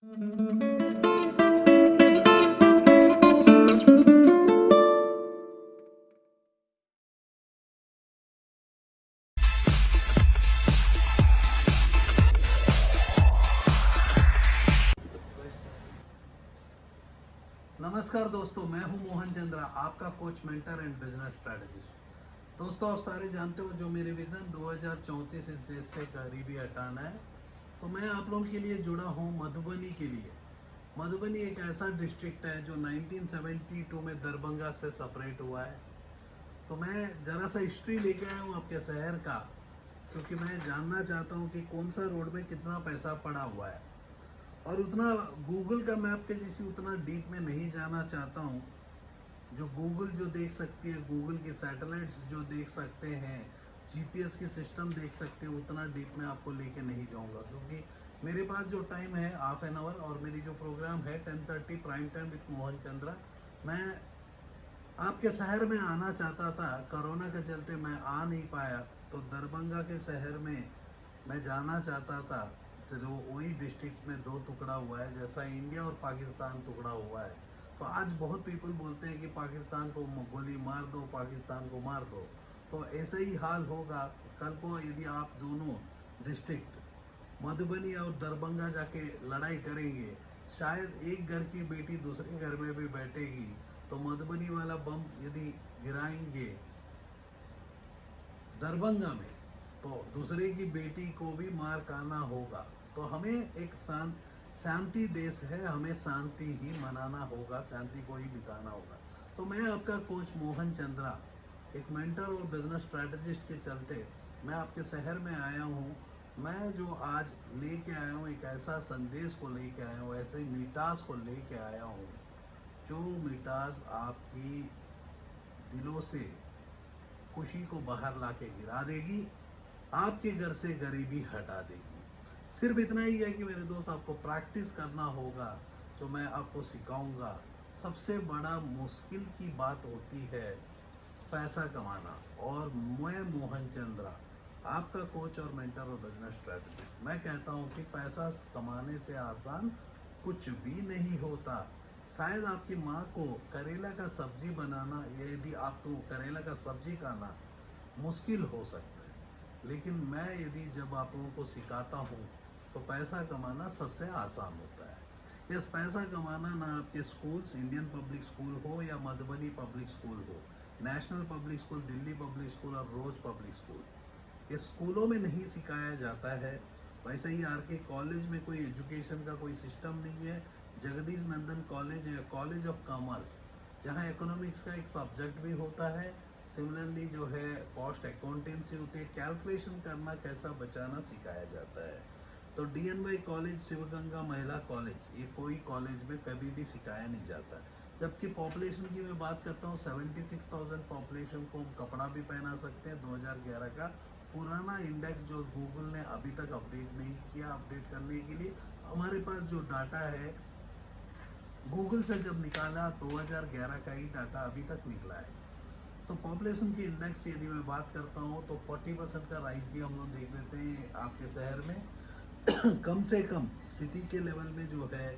नमस्कार दोस्तों, मैं हूं मोहन चंद्रा, आपका coach, mentor and business strategist. दोस्तों, आप सारे जानते हो जो मेरी विज़न 2034 इस देश से गरीबी हटाना है। तो मैं आप लोगों के लिए जुड़ा हूं मधुबनी के लिए। मधुबनी एक ऐसा डिस्ट्रिक्ट है जो 1972 में दरभंगा से सेपरेट हुआ है। तो मैं ज़रा सा हिस्ट्री लेके आया हूँ आपके शहर का, क्योंकि मैं जानना चाहता हूँ कि कौन सा रोड में कितना पैसा पड़ा हुआ है। और उतना गूगल का मैप के जैसे उतना डीप में नहीं जाना चाहता हूँ। जो गूगल जो देख सकती है, गूगल की सैटेलाइट्स जो देख सकते हैं, जीपीएस की सिस्टम देख सकते हैं, उतना डीप में आपको लेके नहीं जाऊंगा, क्योंकि मेरे पास जो टाइम है हाफ एन आवर, और मेरी जो प्रोग्राम है 10:30 prime time with Mohan Chandra. मैं आपके शहर में आना चाहता था, कोरोना के चलते मैं आ नहीं पाया। तो दरभंगा के शहर में मैं जाना चाहता था। तो वही डिस्ट्रिक्ट में दो टुकड़ा हुआ है, जैसा इंडिया और पाकिस्तान टुकड़ा हुआ है। तो आज बहुत पीपल बोलते हैं कि पाकिस्तान को गोली मार दो, पाकिस्तान को मार दो। तो ऐसा ही हाल होगा कल को, यदि आप दोनों डिस्ट्रिक्ट मधुबनी और दरभंगा जाके लड़ाई करेंगे। शायद एक घर की बेटी दूसरे घर में भी बैठेगी, तो मधुबनी वाला बम यदि गिराएंगे दरभंगा में, तो दूसरे की बेटी को भी मार खाना होगा। तो हमें एक शांति देश है, हमें शांति ही मनाना होगा, शांति को ही बिताना होगा। तो मैं आपका कोच मोहन चंद्रा, एक मेंटर और बिजनेस स्ट्रेटजिस्ट के चलते मैं आपके शहर में आया हूँ। मैं जो आज लेके आया हूँ, एक ऐसा संदेश को लेके आया हूँ, ऐसे मिठास को लेके आया हूँ, जो मिठास आपकी दिलों से खुशी को बाहर ला के गिरा देगी, आपके घर से गरीबी हटा देगी। सिर्फ इतना ही है कि मेरे दोस्त, आपको प्रैक्टिस करना होगा, जो मैं आपको सिखाऊंगा। सबसे बड़ा मुश्किल की बात होती है पैसा कमाना। और मैं मोहन चंद्रा, आपका कोच और मेंटर और बिजनेस स्ट्रेटजिस्ट, मैं कहता हूँ कि पैसा कमाने से आसान कुछ भी नहीं होता। शायद आपकी माँ को करेला का सब्जी बनाना, यदि आपको करेला का सब्जी खाना मुश्किल हो सकता है, लेकिन मैं यदि जब आप लोगों को सिखाता हूँ, तो पैसा कमाना सबसे आसान होता है। यस, पैसा कमाना ना आपके स्कूल्स, इंडियन पब्लिक स्कूल हो या मधुबनी पब्लिक स्कूल हो, national public school, Delhi public school और रोज पब्लिक स्कूल, ये स्कूलों में नहीं सिखाया जाता है। वैसे ही आर के कॉलेज में कोई एजुकेशन का कोई सिस्टम नहीं है। जगदीश नंदन कॉलेज है, कॉलेज ऑफ कॉमर्स, जहाँ इकोनॉमिक्स का एक सब्जेक्ट भी होता है। सिमिलरली जो है कॉस्ट अकाउंटेंसी होती है, कैलकुलेशन करना, कैसा बचाना सिखाया जाता है। तो डीएनवाई कॉलेज, शिवगंगा महिला कॉलेज, ये कोई कॉलेज में कभी भी सिखाया नहीं जाता। जबकि पॉपुलेशन की मैं बात करता हूँ, 76,000 पॉपुलेशन को हम कपड़ा भी पहना सकते हैं। 2011 का पुराना इंडेक्स जो गूगल ने अभी तक अपडेट नहीं किया, अपडेट करने के लिए हमारे पास जो डाटा है गूगल से जब निकाला, 2011 का ही डाटा अभी तक निकला है। तो पॉपुलेशन की इंडेक्स यदि मैं बात करता हूँ, तो 40% का राइज भी हम लोग देख लेते हैं आपके शहर में। कम से कम सिटी के लेवल में जो है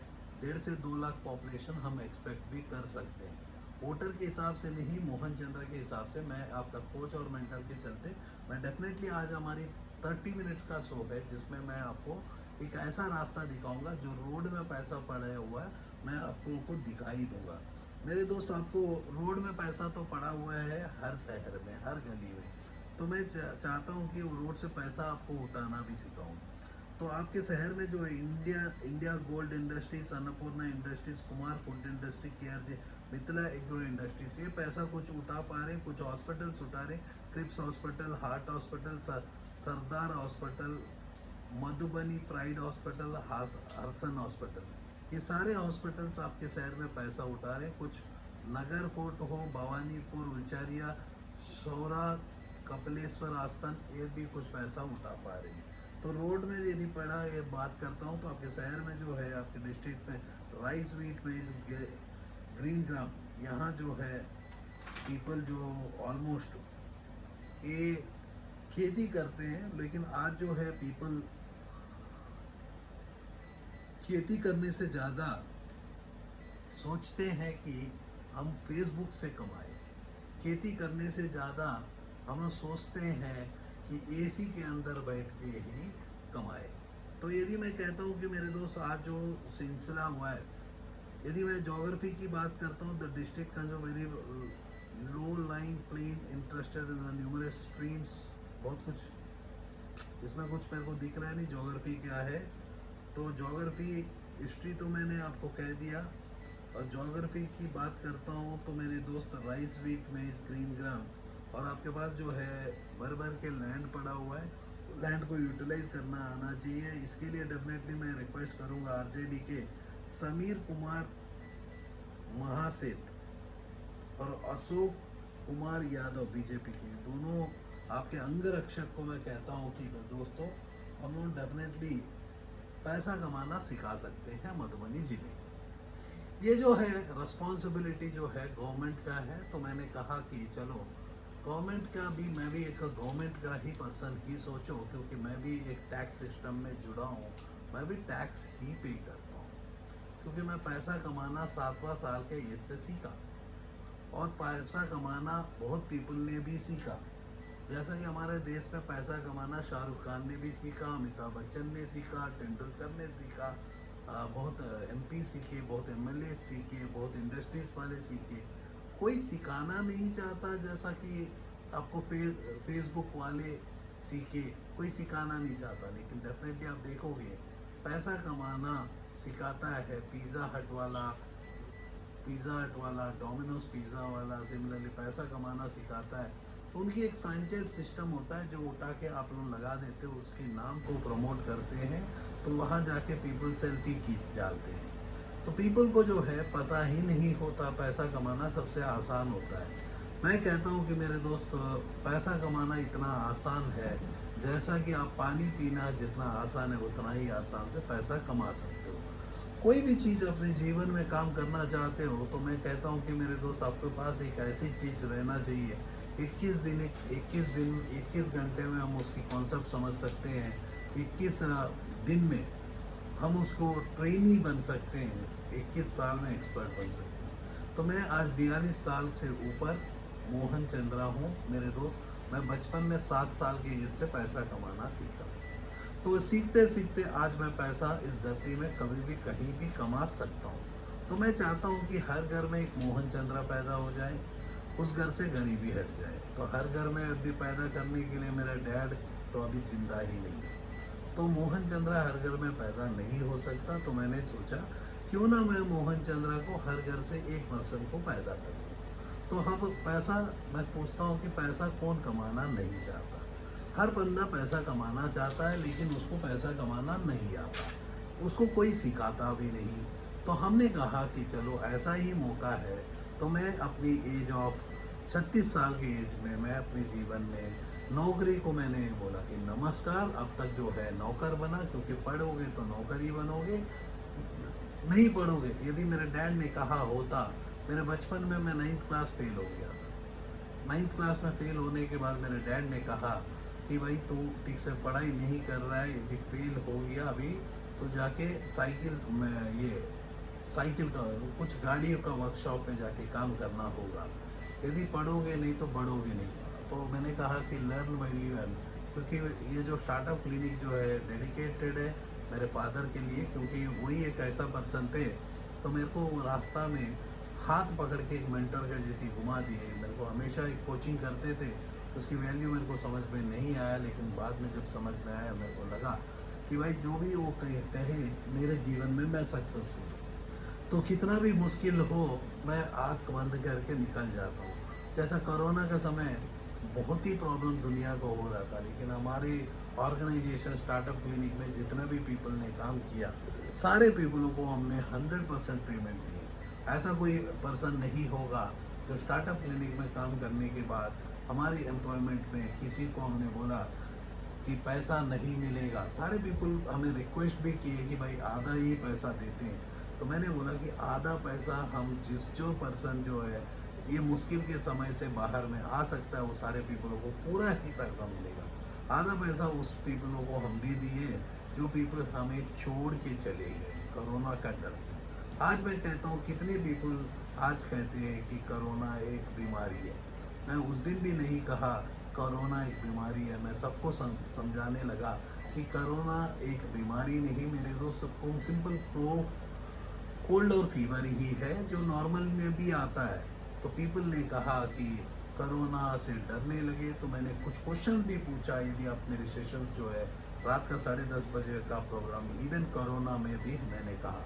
1.5 से 2 लाख पॉपुलेशन हम एक्सपेक्ट भी कर सकते हैं। वोटर के हिसाब से नहीं, मोहन चंद्र के हिसाब से। मैं आपका कोच और मेंटर के चलते मैं डेफिनेटली, आज हमारी 30 मिनट्स का शो है, जिसमें मैं आपको एक ऐसा रास्ता दिखाऊंगा, जो रोड में पैसा पड़ा हुआ है मैं आपको को दिखाई दूंगा। मेरे दोस्त, आपको रोड में पैसा तो पड़ा हुआ है हर शहर में, हर गली में। तो मैं चाहता हूँ कि रोड से पैसा आपको उठाना भी सिखाऊं। तो आपके शहर में जो India India gold industries, Annapurna industries, Kumar food industry, KRJ, Mithila agro industries, ये पैसा कुछ उठा पा रहे, कुछ हॉस्पिटल्स उठा रहे। क्रिप्स hospital, heart hospital, Sardar hospital, Madhubani pride hospital, Harsan hospital, ये सारे हॉस्पिटल्स आपके शहर में पैसा उठा रहे। कुछ नगर फोर्ट हो, भवानीपुर, उलचारिया, सौरा, कपिलेश्वर आस्थान, ये भी कुछ पैसा उठा पा रही है। तो रोड में यदि पड़ा, ये बात करता हूँ, तो आपके शहर में जो है, आपके डिस्ट्रिक्ट में राइस वीट में इस ग्रीन ग्राम, यहाँ जो है पीपल जो ऑलमोस्ट ये खेती करते हैं, लेकिन आज जो है पीपल खेती करने से ज़्यादा सोचते हैं कि हम फेसबुक से कमाएं। खेती करने से ज़्यादा हम सोचते हैं कि एसी के अंदर बैठ के ही कमाए। तो यदि मैं कहता हूँ कि मेरे दोस्त आज जो सिलसिला हुआ है, यदि मैं ज्योग्राफी की बात करता हूँ, द डिस्ट्रिक्ट का जो very low line plain interested in the numerous streams, बहुत कुछ इसमें कुछ मेरे को दिख रहा है नहीं ज्योग्राफी क्या है। तो ज्योग्राफी हिस्ट्री तो मैंने आपको कह दिया। और ज्योग्राफी की बात करता हूँ तो मेरे दोस्त राइस वीट मेज ग्रीन ग्राम, और आपके पास जो है भर भर के लैंड पड़ा हुआ है, लैंड को यूटिलाइज करना आना चाहिए। इसके लिए डेफिनेटली मैं रिक्वेस्ट करूँगा आरजेडी के समीर कुमार महासेठ और अशोक कुमार यादव बीजेपी के, दोनों आपके अंगरक्षक को मैं कहता हूँ कि दोस्तों हम लोग डेफिनेटली पैसा कमाना सिखा सकते हैं मधुबनी जिले। ये जो है रिस्पॉन्सिबिलिटी जो है गवर्नमेंट का है। तो मैंने कहा कि चलो गवर्नमेंट का भी, मैं भी एक गवर्नमेंट का ही पर्सन ही सोचो, क्योंकि मैं भी एक टैक्स सिस्टम में जुड़ा हूँ, मैं भी टैक्स ही पे करता हूँ, क्योंकि मैं पैसा कमाना 7वां साल के एज से सीखा। और पैसा कमाना बहुत पीपल ने भी सीखा। जैसा कि हमारे देश में पैसा कमाना शाहरुख खान ने भी सीखा, अमिताभ बच्चन ने सीखा, तेंदुलकर ने सीखा, बहुत एमपी सीखे, बहुत एमएलए सीखे, बहुत इंडस्ट्रीज वाले सीखे। कोई सिखाना नहीं चाहता जैसा कि आपको फेसबुक वाले सीखे, कोई सिखाना नहीं चाहता। लेकिन डेफिनेटली आप देखोगे पैसा कमाना सिखाता है पिज़्ज़ा हट वाला, डोमिनोज पिज़्ज़ा वाला, सिमिलरली पैसा कमाना सिखाता है। तो उनकी एक फ्रेंचाइज सिस्टम होता है जो उठा के आप लोग लगा देते हो, उसके नाम को प्रमोट करते हैं, तो वहाँ जाके पीपल सेल्फी खींच डालते हैं। तो पीपल को जो है पता ही नहीं होता पैसा कमाना सबसे आसान होता है। मैं कहता हूँ कि मेरे दोस्त पैसा कमाना इतना आसान है जैसा कि आप पानी पीना जितना आसान है उतना ही आसान से पैसा कमा सकते हो। कोई भी चीज़ अपने जीवन में काम करना चाहते हो तो मैं कहता हूँ कि मेरे दोस्त आपके पास एक ऐसी चीज़ रहना चाहिए। 21 घंटे में हम उसकी कॉन्सेप्ट समझ सकते हैं, 21 दिन में हम उसको ट्रेनी बन सकते हैं, 21 साल में एक्सपर्ट बन सकते हैं। तो मैं आज 42 साल से ऊपर मोहन चंद्रा हूँ मेरे दोस्त। मैं बचपन में 7 साल की एज से पैसा कमाना सीखा। तो सीखते सीखते आज मैं पैसा इस धरती में कभी भी कहीं भी कमा सकता हूँ। तो मैं चाहता हूँ कि हर घर में एक मोहन चंद्रा पैदा हो जाए, उस घर से गरीबी हट जाए। तो हर घर में अभी पैदा करने के लिए मेरा डैड तो अभी जिंदा ही नहीं है, तो मोहन चंद्रा हर घर में पैदा नहीं हो सकता। तो मैंने सोचा क्यों ना मैं मोहन चंद्रा को हर घर से एक पर्सन को पैदा कर दूँ। तो हम पैसा, मैं पूछता हूँ कि पैसा कौन कमाना नहीं चाहता? हर बंदा पैसा कमाना चाहता है, लेकिन उसको पैसा कमाना नहीं आता, उसको कोई सिखाता भी नहीं। तो हमने कहा कि चलो ऐसा ही मौका है। तो मैं अपनी एज ऑफ 36 साल की एज में मैं अपने जीवन में नौकरी को मैंने बोला कि नमस्कार, अब तक जो है नौकर बना, क्योंकि पढ़ोगे तो नौकर ही बनोगे, नहीं पढ़ोगे। यदि मेरे डैड ने कहा होता, मेरे बचपन में मैं 9th क्लास फेल हो गया था। 9th क्लास में फेल होने के बाद मेरे डैड ने कहा कि भाई तू ठीक से पढ़ाई नहीं कर रहा है, यदि फेल हो गया अभी तो जाके साइकिल में ये साइकिल का कुछ गाड़ियों का वर्कशॉप में जाके काम करना होगा, यदि पढ़ोगे नहीं तो बढ़ोगे नहीं। तो मैंने कहा कि लर्न व्हाइल यू अर्न, क्योंकि ये जो स्टार्टअप क्लिनिक जो है डेडिकेटेड है मेरे फादर के लिए, क्योंकि वही एक ऐसा पर्सन थे। तो मेरे को वो रास्ता में हाथ पकड़ के एक मेंटर का जैसी घुमा दिए। मेरे को हमेशा एक कोचिंग करते थे, उसकी वैल्यू मेरे को समझ में नहीं आया, लेकिन बाद में जब समझ में आया मेरे को लगा कि भाई जो भी वो कहे मेरे जीवन में मैं सक्सेसफुल हूँ। तो कितना भी मुश्किल हो मैं आँख बंद करके निकल जाता हूँ। जैसा कोरोना का समय बहुत ही प्रॉब्लम दुनिया को हो रहा था, लेकिन हमारी ऑर्गेनाइजेशन स्टार्टअप क्लिनिक में जितने भी पीपल ने काम किया, सारे पीपलों को हमने 100% पेमेंट दी। ऐसा कोई पर्सन नहीं होगा जो स्टार्टअप क्लिनिक में काम करने के बाद हमारी एम्प्लॉयमेंट में किसी को हमने बोला कि पैसा नहीं मिलेगा। सारे पीपल हमें रिक्वेस्ट भी किए कि भाई आधा ही पैसा देते हैं। तो मैंने बोला कि आधा पैसा हम जो पर्सन जो है ये मुश्किल के समय से बाहर में आ सकता है, वो सारे पीपलों को पूरा ही पैसा मिलेगा। आधा पैसा उस पीपलों को हम भी दिए जो पीपल हमें छोड़ के चले गए। कोरोना का डर से। आज मैं कहता हूँ कितने पीपल आज कहते हैं कि कोरोना एक बीमारी है। मैं उस दिन भी नहीं कहा कोरोना एक बीमारी है, मैं सबको समझाने लगा कि कोरोना एक बीमारी नहीं मेरे दोस्त, सबको सिंपल कोल्ड और फीवर ही है जो नॉर्मल में भी आता है। तो पीपल ने कहा कि कोरोना से डरने लगे, तो मैंने कुछ क्वेश्चन भी पूछा। यदि आप मेरे सेशन जो है रात का 10:30 बजे का प्रोग्राम, इवन कोरोना में भी मैंने कहा।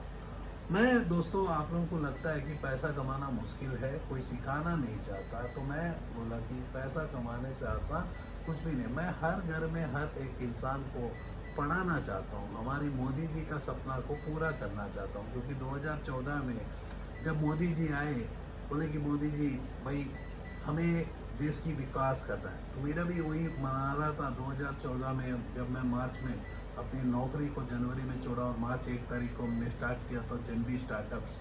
मैं दोस्तों, आप लोगों को लगता है कि पैसा कमाना मुश्किल है, कोई सिखाना नहीं चाहता, तो मैं बोला कि पैसा कमाने से आसान कुछ भी नहीं। मैं हर घर में हर एक इंसान को पढ़ाना चाहता हूँ, हमारी मोदी जी का सपना को पूरा करना चाहता हूँ। क्योंकि 2014 में जब मोदी जी आए, बोले कि मोदी जी भाई हमें देश की विकास करना है, तो मेरा भी वही मना रहा था 2014 में। जब मैं मार्च में अपनी नौकरी को जनवरी में छोड़ा और मार्च 1 तारीख को हमने स्टार्ट किया, तो जनबी स्टार्टअप्स,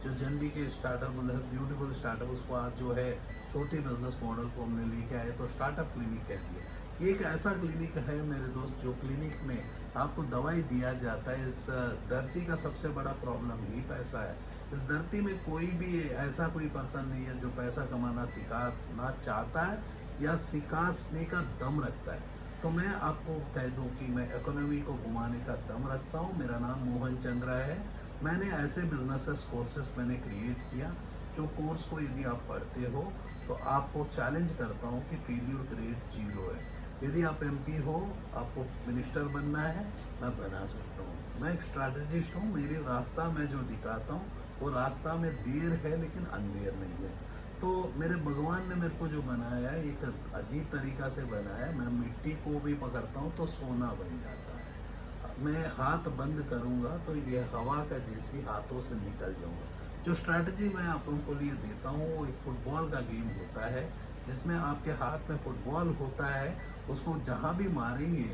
जो जनबी के स्टार्टअप मतलब ब्यूटीफुल स्टार्टअप, उसको आज जो है छोटी बिजनेस मॉडल को हमने लेके आए तो स्टार्टअप क्लिनिक कह दिया। ये एक ऐसा क्लिनिक है मेरे दोस्त, जो क्लिनिक में आपको दवाई दिया जाता है। इस धरती का सबसे बड़ा प्रॉब्लम ही पैसा है। इस धरती में कोई भी ऐसा कोई पर्सन नहीं है जो पैसा कमाना सिखाना चाहता है या सिखाने का दम रखता है। तो मैं आपको कह दूं कि मैं इकोनॉमी को घुमाने का दम रखता हूं। मेरा नाम मोहन चंद्रा है। मैंने ऐसे बिजनेसेस कोर्सेस मैंने क्रिएट किया, जो कोर्स को यदि आप पढ़ते हो तो आपको चैलेंज करता हूं कि फेल्यूर रेट 0 है। यदि आप एमपी हो, आपको मिनिस्टर बनना है, मैं बना सकता हूँ। मैं एक स्ट्रैटेजिस्ट हूँ। मेरी रास्ता मैं जो दिखाता हूँ वो रास्ता में देर है लेकिन अंधेर नहीं है। तो मेरे भगवान ने मेरे को जो बनाया है एक अजीब तरीका से बनाया है। मैं मिट्टी को भी पकड़ता हूँ तो सोना बन जाता है। मैं हाथ बंद करूँगा तो ये हवा का जैसी हाथों से निकल जाऊँगा। जो स्ट्रैटेजी मैं आप लोगों को लिए देता हूँ वो एक फुटबॉल का गेम होता है, जिसमें आपके हाथ में फुटबॉल होता है, उसको जहाँ भी मारेंगे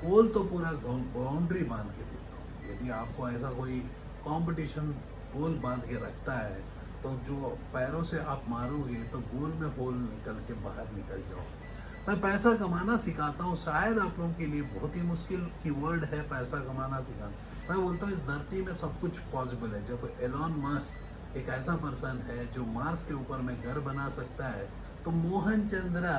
गोल तो पूरा बाउंड्री बांध के देता हूँ। यदि आपको ऐसा कोई कंपटीशन गोल बांध के रखता है तो जो पैरों से आप मारोगे तो गोल में होल निकल के बाहर निकल जाओगे। मैं पैसा कमाना सिखाता हूँ। शायद आप लोगों के लिए बहुत ही मुश्किल कीवर्ड है पैसा कमाना सिखाना। मैं बोलता हूँ इस धरती में सब कुछ पॉसिबल है। जब एलॉन मस्क एक ऐसा पर्सन है जो मार्स के ऊपर में घर बना सकता है, तो मोहन चंद्रा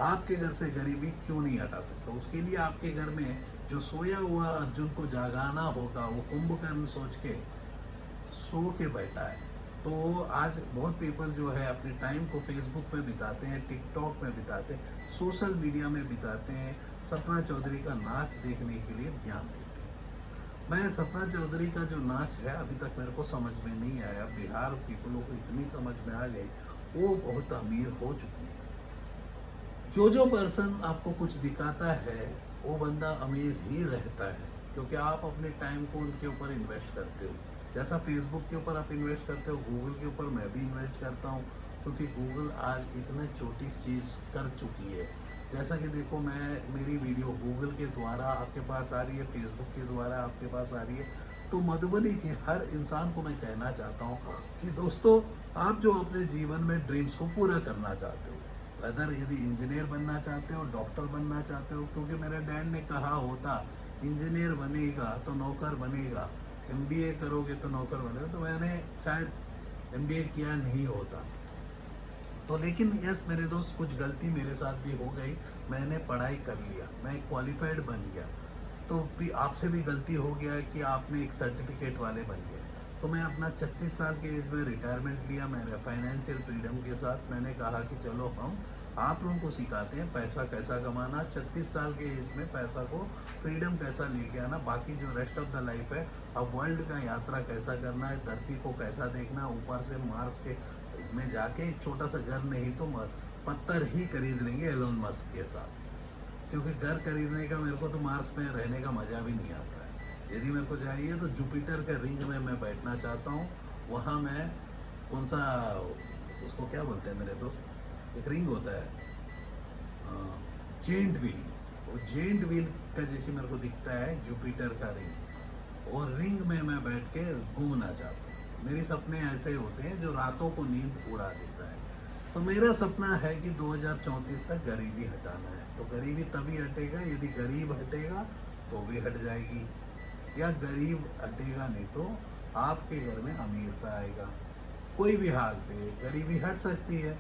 आपके घर से गरीबी क्यों नहीं हटा सकता। उसके लिए आपके घर में जो सोया हुआ अर्जुन को जागाना होगा, वो कुंभकर्ण सोच के सो के बैठा है। तो आज बहुत पीपल जो है अपने टाइम को फेसबुक में बिताते हैं, टिकटॉक में बिताते हैं, सोशल मीडिया में बिताते हैं, सपना चौधरी का नाच देखने के लिए ध्यान देते हैं। मैं सपना चौधरी का जो नाच है अभी तक मेरे को समझ में नहीं आया। बिहार पीपलों को इतनी समझ में आ गई, वो बहुत अमीर हो चुकी है। जो पर्सन आपको कुछ दिखाता है वो बंदा अमीर ही रहता है, क्योंकि आप अपने टाइम को उनके ऊपर इन्वेस्ट करते हो। जैसा फेसबुक के ऊपर आप इन्वेस्ट करते हो, गूगल के ऊपर मैं भी इन्वेस्ट करता हूँ, क्योंकि गूगल आज इतने छोटी चीज़ कर चुकी है। जैसा कि देखो, मेरी वीडियो गूगल के द्वारा आपके पास आ रही है, फेसबुक के द्वारा आपके पास आ रही है। तो मधुबनी के हर इंसान को मैं कहना चाहता हूँ कि दोस्तों, आप जो अपने जीवन में ड्रीम्स को पूरा करना चाहते हो, अदर यदि इंजीनियर बनना चाहते हो, डॉक्टर बनना चाहते हो, क्योंकि मेरे डैड ने कहा होता इंजीनियर बनेगा तो नौकर बनेगा, एमबीए करोगे तो नौकर बनेगा, तो मैंने शायद एमबीए किया नहीं होता। तो लेकिन यस मेरे दोस्त, कुछ गलती मेरे साथ भी हो गई। मैंने पढ़ाई कर लिया, मैं क्वालिफाइड बन गया, तो भी आपसे भी गलती हो गया है कि आपने एक सर्टिफिकेट वाले बन गए। तो मैं अपना 36 साल के एज में रिटायरमेंट लिया, मेरे फाइनेंशियल फ्रीडम के साथ। मैंने कहा कि चलो हम आप लोगों को सिखाते हैं पैसा कैसा कमाना, 36 साल के एज में पैसा को फ्रीडम कैसा लेके आना, बाकी जो रेस्ट ऑफ द लाइफ है, अब वर्ल्ड का यात्रा कैसा करना है, धरती को कैसा देखना, ऊपर से मार्स के में जाके एक छोटा सा घर नहीं तो पत्थर ही खरीद लेंगे एलोन मस्क के साथ। क्योंकि घर खरीदने का मेरे को तो मार्स में रहने का मज़ा भी नहीं आता है। यदि मेरे को चाहिए तो जुपिटर के रिंग में मैं बैठना चाहता हूँ। वहाँ मैं कौन सा, उसको क्या बोलते हैं मेरे दोस्त, एक रिंग होता है जेंट व्हील, वो जेंट व्हील का जैसे मेरे को दिखता है जुपिटर का रिंग, और रिंग में मैं बैठ के घूमना चाहता हूँ। मेरे सपने ऐसे होते हैं जो रातों को नींद उड़ा देता है। तो मेरा सपना है कि 2034 तक गरीबी हटाना है। तो गरीबी तभी हटेगा यदि गरीब हटेगा तो भी हट जाएगी। या गरीब हटेगा नहीं तो आपके घर में अमीरता आएगा। कोई भी हाल पे गरीबी हट सकती है।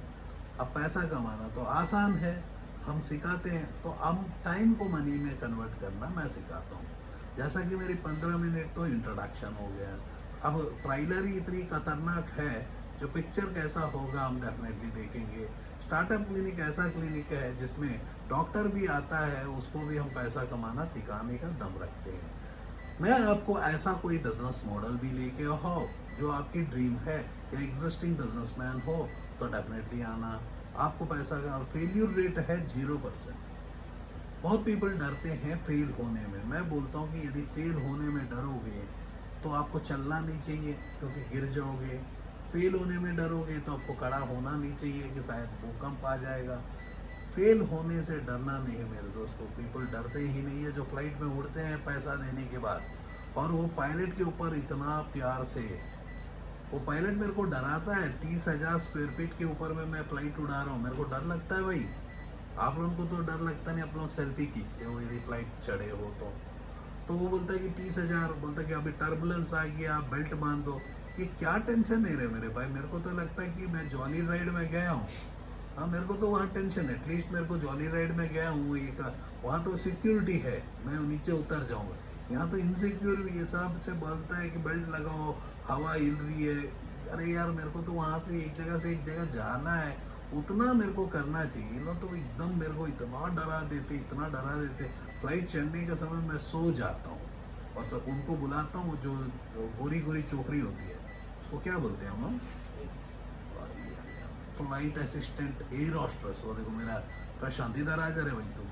अब पैसा कमाना तो आसान है, हम सिखाते हैं। तो हम टाइम को मनी में कन्वर्ट करना मैं सिखाता हूँ। जैसा कि मेरी 15 मिनट तो इंट्रोडक्शन हो गया, अब ट्राइलर ही इतनी खतरनाक है, जो पिक्चर कैसा होगा हम डेफिनेटली देखेंगे। स्टार्टअप क्लिनिक ऐसा क्लिनिक है जिसमें डॉक्टर भी आता है, उसको भी हम पैसा कमाना सिखाने का दम रखते हैं। मैं आपको ऐसा कोई बिजनेस मॉडल भी लेके हो जो आपकी ड्रीम है, या एग्जिस्टिंग बिजनेसमैन हो तो डेफिनेटली आना। आपको पैसा का फेल्यूर रेट है 0%। बहुत पीपल डरते हैं फेल होने में। मैं बोलता हूँ कि यदि फेल होने में डरोगे तो आपको चलना नहीं चाहिए, क्योंकि गिर जाओगे। फेल होने में डरोगे तो आपको खड़ा होना नहीं चाहिए कि शायद भूकंप आ जाएगा। फेल होने से डरना नहीं है मेरे दोस्तों। पीपल डरते ही नहीं है। जो फ्लाइट में उड़ते हैं पैसा देने के बाद, और वो पायलट के ऊपर इतना प्यार से, वो पायलट मेरे को डराता है। 30,000 स्क्वायर फीट के ऊपर में मैं फ्लाइट उड़ा रहा हूँ, मेरे को डर लगता है भाई। आप लोगों को तो डर लगता नहीं, आप लोग सेल्फी खींचते हो यदि फ्लाइट चढ़े हो तो वो बोलता है कि 30,000, बोलता है कि अभी टर्बुलेंस आ गया, बेल्ट बांध दो। ये क्या टेंशन नहीं रहे मेरे भाई। मेरे को तो लगता है कि मैं जॉली राइड में गया हूँ। हाँ, मेरे को तो वहाँ टेंशन है। एटलीस्ट मेरे को जॉली राइड में गया हूँ, एक वहाँ तो सिक्योरिटी है, मैं नीचे उतर जाऊँगा। यहाँ तो इनसिक्योर ये सब से बोलता है कि बेल्ट लगाओ, हवा हिल रही है। अरे यार, मेरे को तो वहाँ से एक जगह जाना है, उतना मेरे को करना चाहिए। इन लोग तो एकदम मेरे को इतना डरा देते, इतना डरा देते। फ्लाइट चढ़ने के समय मैं सो जाता हूँ, और सब उनको बुलाता हूँ जो गोरी गोरी चोकरी होती है, उसको क्या बोलते हैं हम लोग, फ्लाइट असिस्टेंट, एयर हॉस्टेस। वो देखो मेरा प्रशांति दराज है भाई। तो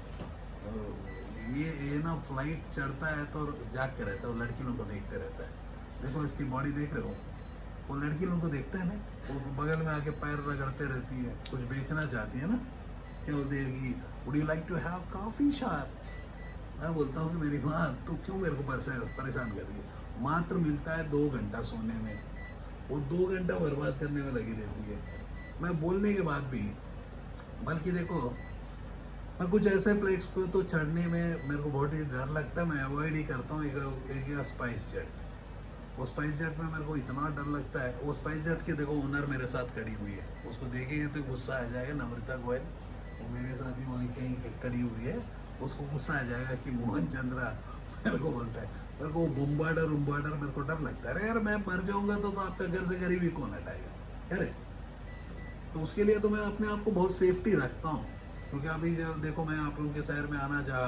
ये ना फ्लाइट चढ़ता है तो जाग के रहता है, वो लड़की लोगों को देखते रहता है। देखो इसकी बॉडी देख रहे हो, वो लड़की लोगों को देखते हैं ना, वो बगल में आके पैर रगड़ते रहती है, कुछ बेचना चाहती है ना। क्या बोलती है कि would you like to have coffee शार। मैं बोलता हूँ कि मेरी माँ, तू क्यों मेरे को परेशान कर रही है। मात्र मिलता है 2 घंटा सोने में, वो 2 घंटा बर्बाद करने में लगी रहती है, मैं बोलने के बाद भी। बल्कि देखो, मैं कुछ ऐसे फ्लाइट्स को तो चढ़ने में मेरे को बहुत ही डर लगता है, मैं अवॉइड ही करता हूँ। एक स्पाइस जेट, वो स्पाइस जेट में मेरे को इतना डर लगता है। वो स्पाइस जेट के देखो ओनर मेरे साथ खड़ी हुई है, उसको देखेंगे तो गुस्सा आ जाएगा। नम्रता गोयल, वो मेरे साथ ही वहीं कहीं खड़ी हुई है, उसको गुस्सा आ जाएगा कि मोहन चंद्रा मेरे को बोलता है। मेरे को बुम्बाडर मेरे को डर लगता है। अरे यार, मैं मर जाऊंगा तो आपका घर से गरीबी कौन हटाएगा। अरे, तो उसके लिए तो मैं अपने आप को बहुत सेफ्टी रखता हूँ। क्योंकि अभी जब देखो, मैं आप लोगों के शहर में आना चाहा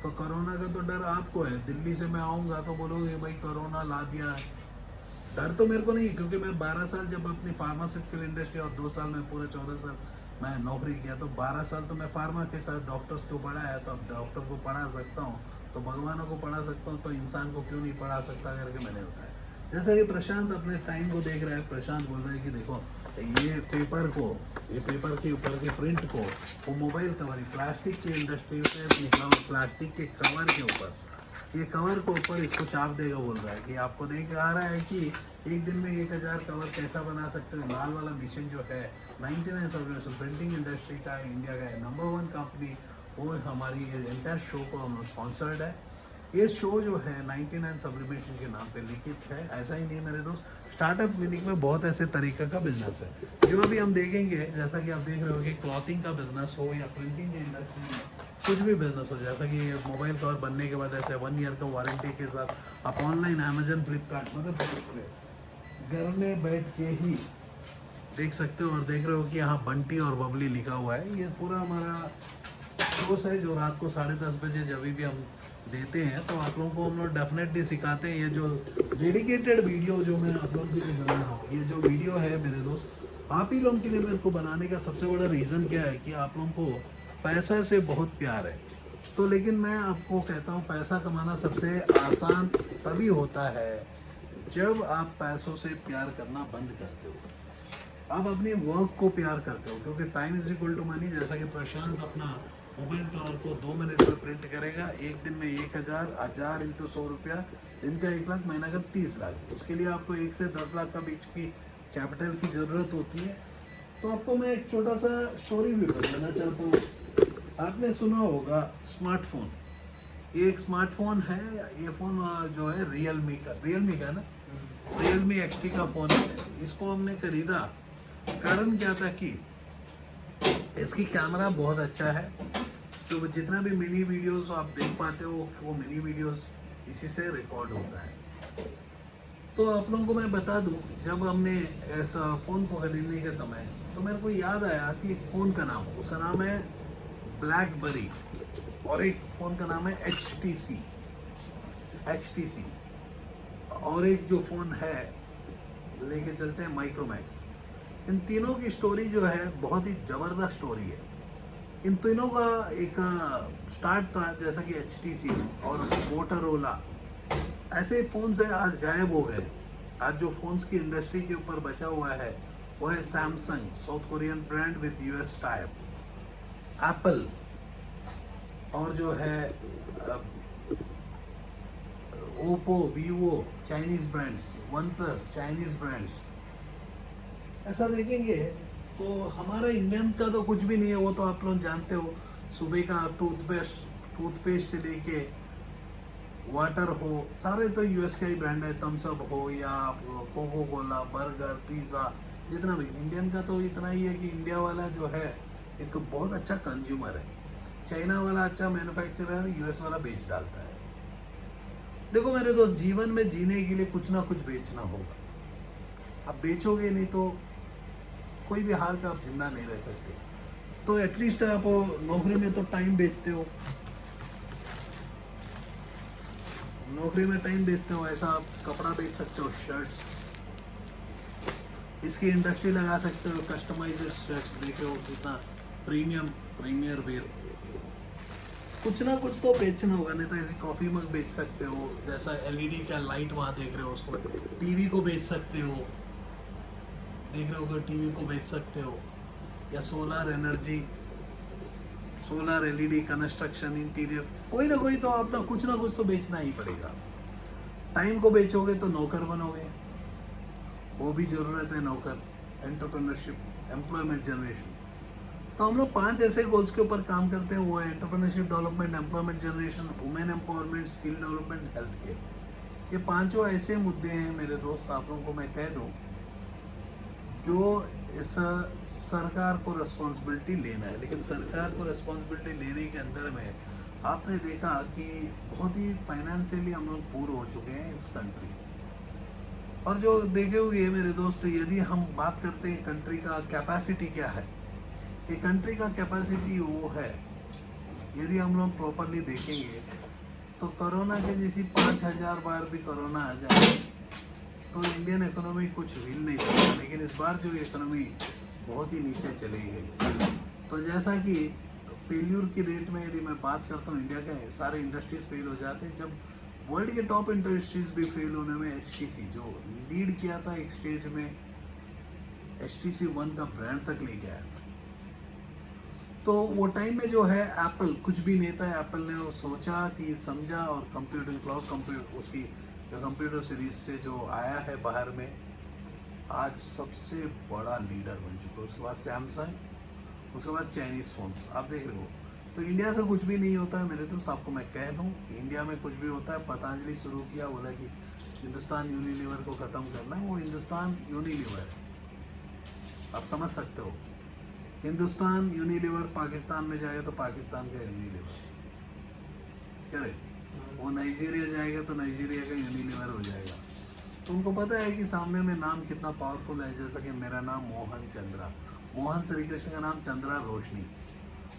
तो कोरोना का तो डर आपको है। दिल्ली से मैं आऊँगा तो बोलोगे भाई कोरोना ला दिया है। डर तो मेरे को नहीं, क्योंकि मैं 12 साल जब अपनी फार्मास्यूटिकल इंडस्ट्री, और 2 साल में पूरे 14 साल मैं नौकरी किया, तो 12 साल तो मैं फार्मा के साथ डॉक्टर्स को पढ़ाया। तो अब डॉक्टर को पढ़ा सकता हूँ तो भगवानों को पढ़ा सकता हूँ, तो इंसान को क्यों नहीं पढ़ा सकता करके मैंने बताया। जैसा कि प्रशांत अपने टाइम को देख रहा है, प्रशांत बोल रहा है कि देखो ये पेपर को, ये पेपर के ऊपर के प्रिंट को, वो मोबाइल कवर, प्लास्टिक की इंडस्ट्री से निकला हुआ प्लास्टिक के कवर के ऊपर, ये कवर के ऊपर इसको चाप देगा। बोल रहा है कि आपको देख आ रहा है कि एक दिन में 1000 कवर कैसा बना सकते हो। लाल वाला मिशन जो है 99 सर्विस प्रिंटिंग इंडस्ट्री का, इंडिया का नंबर 1 कंपनी, वो हमारी एंटायर शो को हम स्पॉन्सर्ड है। ये शो जो है 99 सब्लिमेशन के नाम पे लिखित है। ऐसा ही नहीं मेरे दोस्त, स्टार्टअप क्लिनिक में बहुत ऐसे तरीके का बिजनेस है जो अभी हम देखेंगे। जैसा कि आप देख रहे हो कि क्लॉथिंग का बिजनेस हो या प्रिंटिंग के इंडस्ट्री में कुछ भी बिजनेस हो। जैसा कि मोबाइल कवर बनने के बाद ऐसे 1 ईयर का वारंटी के साथ आप ऑनलाइन अमेजन, फ्लिपकार्ट, मतलब घर में बैठ के ही देख सकते हो। और देख रहे हो कि यहाँ बंटी और बबली लिखा हुआ है। ये पूरा हमारा शोस है जो रात को 10:30 बजे जब भी हम देते हैं, तो आप लोगों को हम लोग डेफिनेटली सिखाते हैं। ये जो डेडिकेटेड वीडियो जो मैं आप लोगों के लिए बना रहा हूँ, ये जो वीडियो है मेरे दोस्त, आप ही लोगों के लिए मेरे को बनाने का सबसे बड़ा रीज़न क्या है कि आप लोगों को पैसा से बहुत प्यार है। तो लेकिन मैं आपको कहता हूँ, पैसा कमाना सबसे आसान तभी होता है जब आप पैसों से प्यार करना बंद करते हो, आप अपनी वर्क को प्यार करते हो। क्योंकि time is equal to money. जैसा कि प्रशांत अपना मोबाइल कवर को 2 मिनट में प्रिंट करेगा, एक दिन में 1000 इंटू 100 रुपया, दिन का 1 लाख, महीना का 30 लाख। उसके लिए आपको 1 से 10 लाख का बीच की कैपिटल की ज़रूरत होती है। तो आपको मैं एक छोटा सा स्टोरी भी बताना चाहता हूँ। आपने सुना होगा स्मार्टफोन, ये एक स्मार्टफोन है। ये फ़ोन जो है रियलमी का ना, रियलमी XT का फ़ोन है। इसको हमने खरीदा, कारण क्या था कि इसकी कैमरा बहुत अच्छा है। तो जितना भी मिनी वीडियोस आप देख पाते हो वो मिनी वीडियोस इसी से रिकॉर्ड होता है। तो आप लोगों को मैं बता दूं, जब हमने ऐसा फ़ोन को खरीदने के समय तो मेरे को याद आया कि एक फ़ोन का नाम, उसका नाम है ब्लैकबेरी, और एक फ़ोन का नाम है एच टी सी, और एक जो फ़ोन है लेके चलते हैं माइक्रोमैक्स। इन तीनों की स्टोरी जो है बहुत ही ज़बरदस्त स्टोरी है। इन तीनों का एक स्टार्ट था जैसा कि HTC और मोटोरोला, ऐसे फ़ोन से आज गायब हो गए। आज जो फ़ोन्स की इंडस्ट्री के ऊपर बचा हुआ है वो है Samsung, south Korean brand with US type, Apple, और जो है Oppo, Vivo, Chinese brands, one plus, Chinese brands. ऐसा देखेंगे तो हमारा इंडियन का तो कुछ भी नहीं है, वो तो आप लोग जानते हो। सुबह का टूथपेस्ट से लेके वाटर हो, सारे तो US का ही ब्रांड है। थम्सअप हो या कोको कोला, बर्गर, पिज़्ज़ा, जितना भी इंडियन का तो इतना ही है कि इंडिया वाला जो है एक बहुत अच्छा कंज्यूमर है। चाइना वाला अच्छा मैन्युफैक्चरर है, US वाला बेच डालता है। देखो मेरे दोस्त, जीवन में जीने के लिए कुछ ना कुछ बेचना होगा। आप बेचोगे नहीं तो कोई भी हाल पे आप जिंदा नहीं रह सकते। तो एटलीस्ट आप नौकरी में तो टाइम बेचते हो, ऐसा आप कपड़ा बेच सकते हो, शर्ट्स, इसकी इंडस्ट्री लगा सकते हो, कस्टमाइज्ड शर्ट्स, देखे हो कितना प्रीमियर वेयर। कुछ ना कुछ तो बेचना होगा, नहीं तो ऐसी कॉफ़ी मग बेच सकते हो, जैसा LED का लाइट वहाँ देख रहे हो उसको, टीवी को बेच सकते हो, देख रहे हो कि टीवी को बेच सकते हो, या solar energy, solar LED, construction, interior, कोई ना कोई तो अपना कुछ ना कुछ तो बेचना ही पड़ेगा। टाइम को बेचोगे तो नौकर बनोगे, वो भी ज़रूरत है नौकर, एंटरप्रेन्योरशिप, एम्प्लॉयमेंट जनरेशन। तो हम लोग 5 ऐसे गोल्स के ऊपर काम करते हैं, वो है entrepreneurship development, employment generation, women empowerment, skill development, health care. ये पांचों ऐसे मुद्दे हैं मेरे दोस्त, आप लोगों को मैं कह दूं, जो इस सरकार को रिस्पॉन्सिबिलिटी लेना है। लेकिन सरकार को रिस्पॉन्सिबिलिटी लेने के अंदर में आपने देखा कि बहुत ही फाइनेंशियली हम लोग पूर हो चुके हैं इस कंट्री। और जो देखे हुए मेरे दोस्त, यदि हम बात करते हैं कंट्री का कैपेसिटी क्या है, ये कंट्री का कैपेसिटी वो है, यदि हम लोग प्रॉपरली देखेंगे तो कोरोना के जैसी 5,000 बार भी कोरोना आ जाए तो इंडियन इकोनॉमी कुछ हिल नहीं सकता। लेकिन इस बार जो इकोनॉमी बहुत ही नीचे चली गई। तो जैसा कि फेल्यूर की रेट में यदि मैं बात करता हूँ, इंडिया के सारे इंडस्ट्रीज फेल हो जाते हैं। जब वर्ल्ड के टॉप इंडस्ट्रीज भी फेल होने में HTC जो लीड किया था एक स्टेज में, HTC 1 का ब्रांड तक लेके आया था। तो वो टाइम में जो है एप्पल कुछ भी नहीं था। एप्पल ने वो सोचा कि समझा, और कंप्यूटर, क्लाउड कंप्यूटर, उसकी जो कंप्यूटर सीरीज से जो आया है बाहर में, आज सबसे बड़ा लीडर बन चुका है। उसके बाद सैमसंग, उसके बाद चाइनीज़ फ़ोन्स, आप देख रहे हो। तो इंडिया से कुछ भी नहीं होता है मेरे दोस्त, आपको मैं कह दूं, इंडिया में कुछ भी होता है। पतंजलि शुरू किया, बोला कि हिंदुस्तान यूनिलीवर को ख़त्म करना है, वो हिंदुस्तान यूनिलीवर है, आप समझ सकते हो। हिंदुस्तान यूनिलीवर पाकिस्तान में जाएगा तो पाकिस्तान का यूनिलीवर, क्या रे, वो नाइजीरिया जाएगा तो नाइजीरिया का यूनिलीवर हो जाएगा। तो उनको पता है कि सामने में नाम कितना पावरफुल है। जैसा कि मेरा नाम मोहन चंद्रा, मोहन श्री कृष्ण का नाम, चंद्रा रोशनी।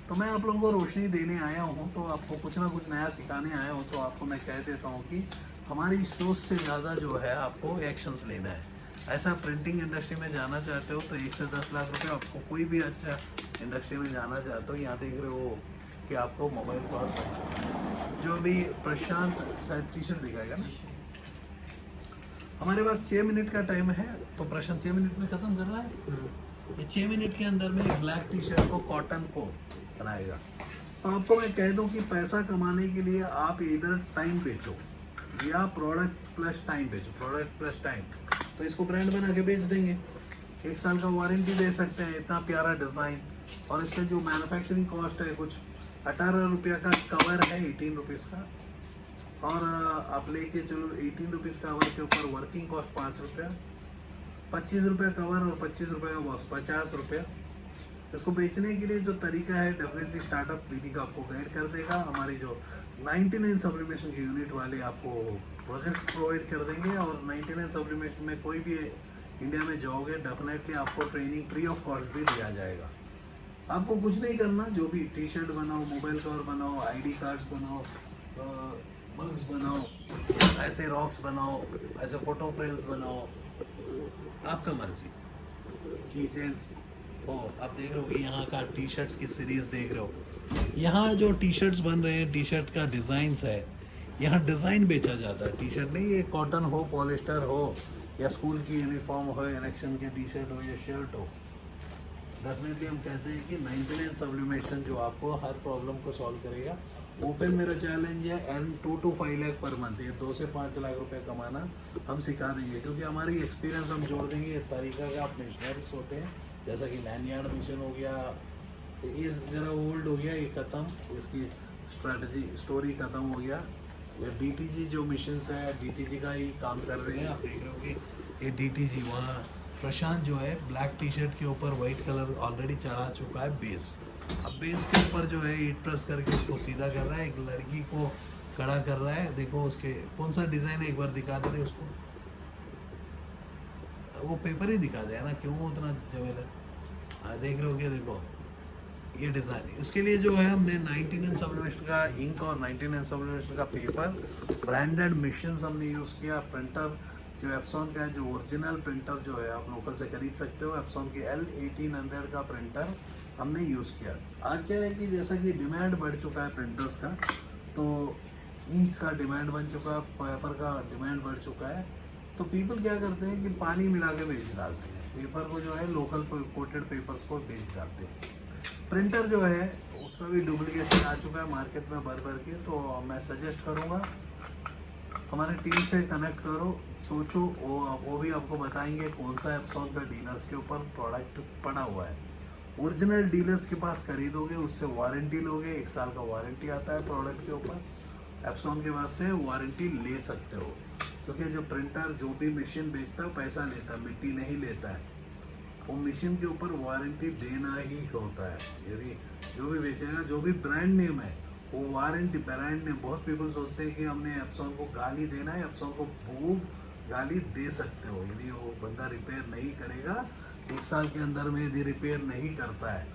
तो मैं आप लोगों को रोशनी देने आया हूँ, तो आपको कुछ ना कुछ नया सिखाने आया हूँ। तो आपको मैं कह देता हूँ कि हमारी सोच से ज़्यादा जो है आपको एक्शंस लेना है। ऐसा प्रिंटिंग इंडस्ट्री में जाना चाहते हो तो 1 से 10 लाख रुपए, आपको कोई भी अच्छा इंडस्ट्री में जाना चाहते हो, यहाँ देख रहे हो कि आपको मोबाइल कॉल, जो भी प्रशांत शायद टी-शर्ट दिखाएगा ना, हमारे पास 6 मिनट का टाइम है, तो प्रशांत 6 मिनट में ख़त्म कर रहा है। ये 6 मिनट के अंदर में एक ब्लैक टी-शर्ट को कॉटन को बनाएगा। तो आपको मैं कह दूं कि पैसा कमाने के लिए आप इधर टाइम बेचो या प्रोडक्ट प्लस टाइम बेचो, प्रोडक्ट प्लस टाइम। तो इसको ब्रांड बना के बेच देंगे, 1 साल का वारंटी दे सकते हैं, इतना प्यारा डिज़ाइन। और इसका जो मैन्युफैक्चरिंग कॉस्ट है कुछ 18 रुपया का कवर है, 18 रुपीज़ का। और आप लेके चलो 18 रुपीज़ कवर के ऊपर वर्किंग कॉस्ट 5 रुपया, 25 रुपया कवर और 25 रुपये का बॉक्स, 50 रुपया। इसको बेचने के लिए जो तरीका है डेफिनेटली स्टार्टअप दीदी का आपको गाइड कर देगा। हमारी जो 99 सब्लिमेशन के यूनिट वाले आपको प्रोजेक्ट्स प्रोवाइड कर देंगे, और 99 सब्लिमेशन में कोई भी इंडिया में जाओगे डेफिनेटली आपको ट्रेनिंग फ्री ऑफ कॉस्ट भी दिया जाएगा। आपको कुछ नहीं करना, जो भी टी शर्ट बनाओ, मोबाइल कवर बनाओ, आईडी कार्ड्स बनाओ, मग्स बनाओ, ऐसे रॉक्स बनाओ, ऐसे फोटो फ्रेम्स बनाओ, आपका मर्जी। की चेन्स हो, आप देख रहे हो कि यहाँ का टी शर्ट्स की सीरीज देख रहे हो। यहाँ जो टी शर्ट्स बन रहे हैं, टी शर्ट का डिज़ाइंस है, यहाँ डिज़ाइन बेचा जाता है। टी शर्ट नहीं, ये कॉटन हो, पॉलिस्टर हो, या स्कूल की यूनिफॉर्म हो, इलेक्शन के टी शर्ट हो या शर्ट हो, डेफिनेटली हम कहते हैं कि 99 सब्लिमेशन जो आपको हर प्रॉब्लम को सॉल्व करेगा। ओपन मेरा चैलेंज है, earn 2 to 5 lakh per month, ये 2 से 5 लाख रुपए कमाना हम सिखा देंगे, क्योंकि हमारी एक्सपीरियंस हम जोड़ देंगे। ये तरीका का आप मिशनरीज होते हैं, जैसा कि लैंडयार्ड मिशन हो गया, ये ज़रा ओल्ड हो गया, ये ख़त्म, इसकी स्ट्रैटेजी स्टोरी ख़त्म हो गया। ये DTG जो मिशंस है, DTG का ही काम कर रहे हैं। आप देख रहे हो कि ये DTG, वहाँ प्रशांत जो है ब्लैक टी शर्ट के ऊपर वाइट कलर ऑलरेडी चढ़ा चुका है बेस। अब बेस के ऊपर जो है ईट प्रेस करके उसको सीधा कर रहा है, एक लड़की को खड़ा कर रहा है। देखो उसके कौन सा डिज़ाइन है, एक बार दिखा दे रहे उसको, वो पेपर ही दिखा दे ना, क्यों उतना झमेला। हाँ देख रहे हो क्या, देखो ये डिज़ाइन। इसके लिए जो है हमने 99 सब्लिमेशन का इंक और 99 सब्लिमेशन का पेपर, ब्रांडेड मशीन्स हमने यूज़ किया। प्रिंटर जो एप्सॉन का है, जो ओरिजिनल प्रिंटर जो है आप लोकल से खरीद सकते हो, एप्सॉन की L1800 का प्रिंटर हमने यूज़ किया। आज क्या है कि जैसा कि डिमांड बढ़ चुका है प्रिंटर्स का, तो इंक का डिमांड बन चुका है, पेपर का डिमांड बढ़ चुका है, तो पीपल क्या करते हैं कि पानी मिला के बेच डालते हैं पेपर को, जो है लोकल कोटेड पेपर्स को बेच डालते हैं। प्रिंटर जो है उसका भी डुप्लीकेशन आ चुका है मार्केट में भर भर के। तो मैं सजेस्ट करूँगा हमारे टीम से कनेक्ट करो, सोचो, वो भी आपको बताएंगे कौन सा एप्सॉन का डीलर्स के ऊपर प्रोडक्ट पड़ा हुआ है। ओरिजिनल डीलर्स के पास खरीदोगे, उससे वारंटी लोगे, 1 साल का वारंटी आता है प्रोडक्ट के ऊपर। एप्सॉन के पास से वारंटी ले सकते हो, क्योंकि जो प्रिंटर जो भी मशीन बेचता है पैसा लेता है, मिट्टी नहीं लेता है। वो मशीन के ऊपर वारंटी देना ही होता है। यदि जो भी बेचेगा, जो भी ब्रांड नेम है, वो वारंटी ब्रांड नेम। बहुत पीपल सोचते हैं कि हमने एप्सॉन को गाली देना है, एप्सॉन को खूब गाली दे सकते हो। यदि वो बंदा रिपेयर नहीं करेगा 1 साल के अंदर में, यदि रिपेयर नहीं करता है,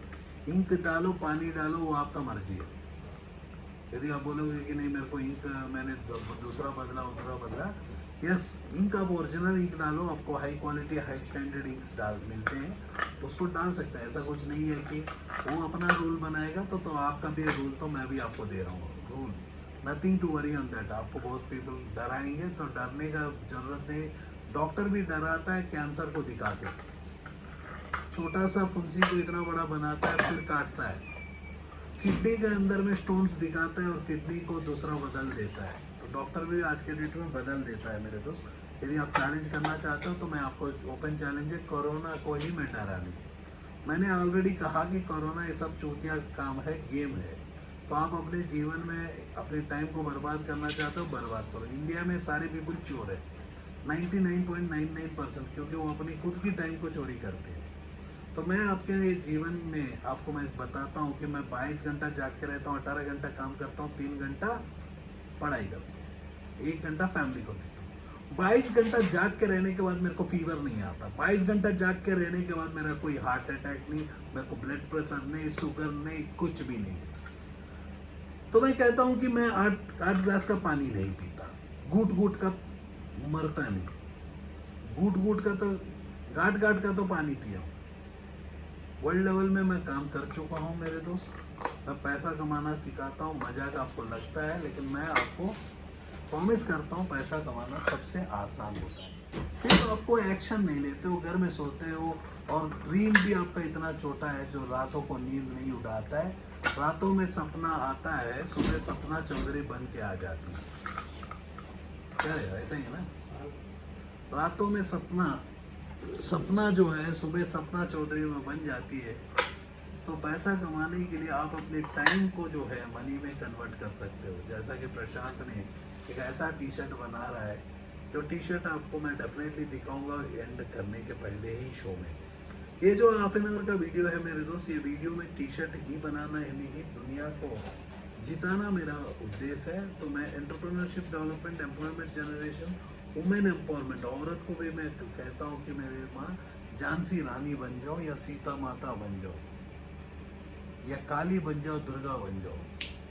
इंक डालो, पानी डालो, वो आपका मर्जी है। यदि आप बोलोगे कि नहीं मेरे को इंक मैंने दूसरा बदला, यस, इंक आप ओरिजिनल इंक डालो, आपको high quality high standard inks डाल मिलते हैं, उसको डाल सकते हैं। ऐसा कुछ नहीं है कि वो अपना रूल बनाएगा तो आपका भी रूल तो मैं भी आपको दे रहा हूँ rule. Nothing to worry on that. आपको बहुत पीपल डराएंगे, तो डरने का जरूरत नहीं। डॉक्टर भी डराता है कैंसर को दिखा के, छोटा सा फुंसी को इतना बड़ा बनाता है फिर काटता है। किडनी के अंदर में स्टोन्स दिखाता है और किडनी को दूसरा बदल देता है। तो डॉक्टर भी आज के डेट में बदल देता है मेरे दोस्त। यदि आप चैलेंज करना चाहते हो तो मैं आपको ओपन चैलेंज है, कोरोना को ही मैं डरा नहीं। मैंने ऑलरेडी कहा कि कोरोना ये सब चूतिया काम है, गेम है। तो आप अपने जीवन में अपने टाइम को बर्बाद करना चाहते हो, बर्बाद करो। इंडिया में सारे पीपल चोर है, 99.99%, क्योंकि वो अपनी खुद की टाइम को चोरी करते हैं। तो मैं आपके जीवन में आपको मैं बताता हूँ कि मैं 22 घंटा जाग के रहता हूँ, 18 घंटा काम करता हूँ, 3 घंटा पढ़ाई करता हूँ, 1 घंटा फैमिली को देता हूँ। 22 घंटा जाग के रहने के बाद मेरे को फीवर नहीं आता, 22 घंटा जाग के रहने के बाद मेरा कोई हार्ट अटैक नहीं, मेरे को ब्लड प्रेशर नहीं, शुगर नहीं, कुछ भी नहीं। तो मैं कहता हूँ कि मैं 8 ग्लास का पानी नहीं पीता, घूट घूट का मरता नहीं, घूट घूट का तो गाट गाट का तो पानी पिया हूँ। वर्ल्ड लेवल में मैं काम कर चुका हूँ मेरे दोस्त। मैं पैसा कमाना सिखाता हूँ, मजाक आपको लगता है, लेकिन मैं आपको प्रॉमिस करता हूँ पैसा कमाना सबसे आसान होता है। सिर्फ आपको एक्शन नहीं लेते हो, घर में सोते हो, और ड्रीम भी आपका इतना छोटा है जो रातों को नींद नहीं उड़ाता है। रातों में सपना आता है, सुबह सपना चौधरी बन के आ जाती है। क्या है, ऐसा ही है ना? रातों में सपना जो है सुबह सपना चौधरी में बन जाती है। तो पैसा कमाने के लिए आप अपने टाइम को जो है मनी में कन्वर्ट कर सकते हो। जैसा कि प्रशांत ने एक ऐसा टी शर्ट बना रहा है, जो टी शर्ट आपको मैं डेफिनेटली दिखाऊंगा एंड करने के पहले ही शो में। ये जो हाफ एन आवर का वीडियो है मेरे दोस्त, ये वीडियो में टी शर्ट ही बनाना है, नहीं दुनिया को जिताना मेरा उद्देश्य है। तो मैं entrepreneurship development, employment generation, women empowerment, औरत को भी मैं कहता हूँ कि मेरी माँ झांसी रानी बन जाओ या सीता माता बन जाओ या काली बन जाओ, दुर्गा बन जाओ,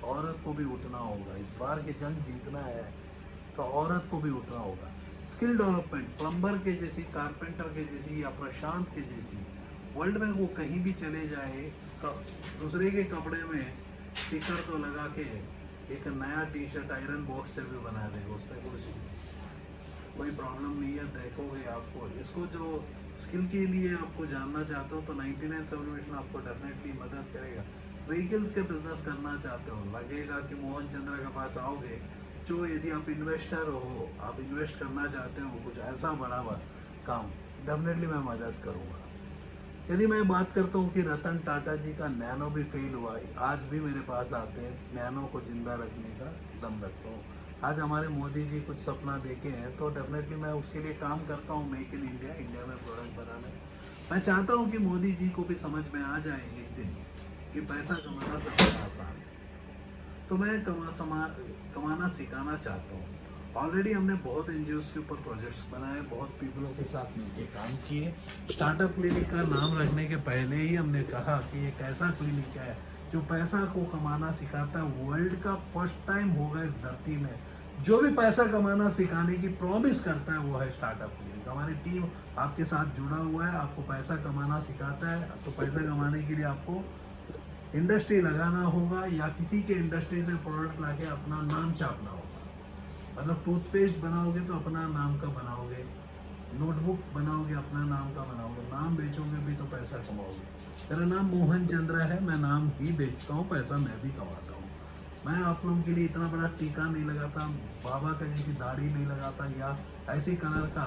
औरत को भी उठना होगा। इस बार की जंग जीतना है तो औरत को भी उठना होगा। स्किल डेवलपमेंट, प्लम्बर के जैसी, कारपेंटर के जैसी या प्रशांत के जैसी, वर्ल्ड में वो कहीं भी चले जाए, दूसरे के कपड़े में स्टिकर तो लगा के एक नया टी शर्ट आयरन बॉक्स से भी बना देगा, उसमें कोई प्रॉब्लम नहीं है। देखोगे आपको इसको जो स्किल के लिए आपको जानना चाहते हो तो 99 सब्लिमेशन आपको डेफिनेटली मदद करेगा। व्हीकल्स के बिजनेस करना चाहते हो, लगेगा कि मोहन चंद्र के पास आओगे, जो यदि आप इन्वेस्टर हो, आप इन्वेस्ट करना चाहते हो कुछ ऐसा बड़ा काम, डेफिनेटली मैं मदद करूँगा। यदि मैं बात करता हूँ कि रतन टाटा जी का नैनो भी फेल हुआ, आज भी मेरे पास आते हैं, नैनो को जिंदा रखने का दम रखता हूँ। आज हमारे मोदी जी कुछ सपना देखे हैं तो डेफिनेटली मैं उसके लिए काम करता हूँ। मेक इन इंडिया, इंडिया में प्रोडक्ट बनाना। मैं चाहता हूँ कि मोदी जी को भी समझ में आ जाए एक दिन कि पैसा कमाना सबसे आसान है। तो मैं कमाना सिखाना चाहता हूँ। ऑलरेडी हमने बहुत एनजीओ के ऊपर प्रोजेक्ट्स बनाए, बहुत पीपलों के साथ मिलकर काम किए। स्टार्टअप क्लिनिक का नाम रखने के पहले ही हमने कहा कि एक ऐसा क्लिनिक है जो पैसा को कमाना सिखाता है। वर्ल्ड का फर्स्ट टाइम होगा इस धरती में जो भी पैसा कमाना सिखाने की प्रॉमिस करता है, वो है स्टार्टअप क्लिनिक। हमारी टीम आपके साथ जुड़ा हुआ है, आपको पैसा कमाना सिखाता है। तो पैसा कमाने के लिए आपको इंडस्ट्री लगाना होगा या किसी के इंडस्ट्री से प्रोडक्ट लाके अपना नाम छापना होगा। मतलब टूथपेस्ट बनाओगे तो अपना नाम का बनाओगे, नोटबुक बनाओगे अपना नाम का बनाओगे, नाम बेचोगे भी तो पैसा कमाओगे। मेरा नाम मोहन चंद्र है, मैं नाम ही बेचता हूँ, पैसा मैं भी कमाता हूँ। मैं आप लोगों के लिए इतना बड़ा टीका नहीं लगाता, बाबा का जैसी दाढ़ी नहीं लगाता, या ऐसी कलर का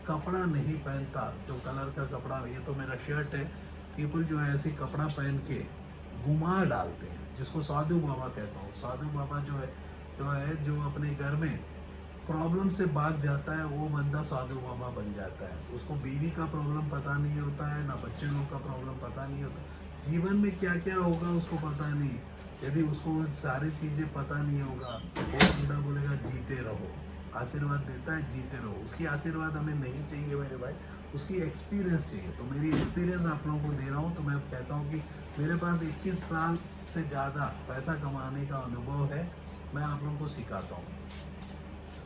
कपड़ा नहीं पहनता जो कलर का कपड़ा। ये तो मेरा शर्ट है। पीपल जो है ऐसे कपड़ा पहन के घुमा डालते हैं, जिसको साधु बाबा कहता हूँ। साधु बाबा जो अपने घर में प्रॉब्लम से भाग जाता है, वो बंदा साधु बाबा बन जाता है। उसको बीवी का प्रॉब्लम पता नहीं होता है, ना बच्चे लोग का प्रॉब्लम पता नहीं होता, जीवन में क्या क्या होगा उसको पता नहीं। यदि उसको सारी चीज़ें पता नहीं होगा, वो बंदा बोलेगा जीते रहो, आशीर्वाद देता है जीते रहो। उसकी आशीर्वाद हमें नहीं चाहिए मेरे भाई, उसकी एक्सपीरियंस चाहिए। तो मेरी एक्सपीरियंस आप लोगों को दे रहा हूँ। तो मैं कहता हूँ कि मेरे पास 21 साल से ज़्यादा पैसा कमाने का अनुभव है, मैं आप लोगों को सिखाता हूँ।